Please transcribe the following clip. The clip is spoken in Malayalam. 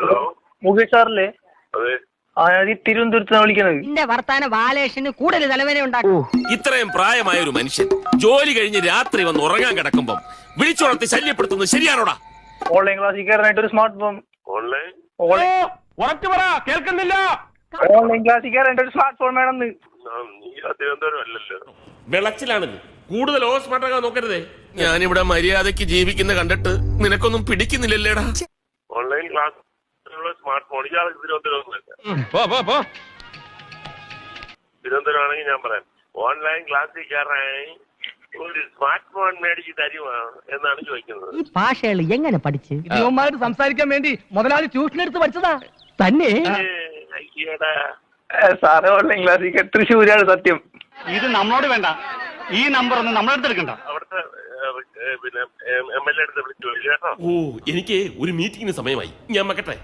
ഹലോ മുകേഷ് സാറല്ലേ? അതെ. തിരുവനന്തപുരത്ത് വിളിക്കണത്. എന്റെ വർത്താന ബാലേഷന് കൂടുതൽ തലവേദന ഉണ്ടാക്കും. ഇത്രയും പ്രായമായ ഒരു മനുഷ്യൻ ജോലി കഴിഞ്ഞ് രാത്രി വന്ന് ഉറങ്ങാൻ കിടക്കുമ്പം വിളിച്ചുണർത്തി ശല്യപ്പെടുത്തുന്നത് ശരിയാണോടാ? ഓൺലൈൻ ക്ലാസ്സിൽ കയറാനായിട്ട് ഒരു സ്മാർട്ട് ഫോൺ. ഓൺലൈൻ കേൾക്കുന്നില്ല. ഓൺലൈൻ ക്ലാസ്സിൽ കയറാനായിട്ട് ഒരു സ്മാർട്ട് ഫോൺ വേണമെന്ന്. നീ തിരുവനന്തപുരം അല്ലല്ലോ. വിളച്ചിലാണെന്ന് കൂടുതൽ ഓവർ സ്മാർട്ടാകാൻ നോക്കരുതേ. ഞാനിവിടെ മര്യാദയ്ക്ക് ജീവിക്കുന്ന കണ്ടിട്ട് നിനക്കൊന്നും പിടിക്കുന്നില്ലല്ലേടാ. ഓൺലൈൻ ക്ലാസ് സ്മാർട്ട് ഫോൺ ഇയാൾ തിരുവനന്തപുരം ആണെങ്കിൽ ഞാൻ പറയാം ഓൺലൈൻ ക്ലാസ്സിൽ കയറാൻ ഒരു സ്മാർട്ട് ഫോൺ മേടിച്ച് തരുമോ എന്നാണ് ചോദിക്കുന്നത്. ഈ ഭാഷകൾ എങ്ങനെ പഠിച്ച് ഇവന്മാര് സംസാരിക്കാൻ വേണ്ടി മുതലാളി ട്യൂഷൻ എടുത്ത് പഠിച്ചതാ തന്നെ. അയ്യടാ സാറ് ഓൺലൈൻ ക്ലാസ്സിൽ തൃശ്ശൂരാണ് സത്യം. ഇത് നമ്മളോട് വേണ്ട, ഈ നമ്പർ ഒന്നും നമ്മളെടുത്ത് എടുക്കണ്ട. അവിടുത്തെ പിന്നെ MLA അടുത്ത് വിളിച്ചു കേട്ടോ. ഓ എനിക്ക് ഒരു മീറ്റിംഗിന് സമയമായി, ഞാൻ വെക്കട്ടെ.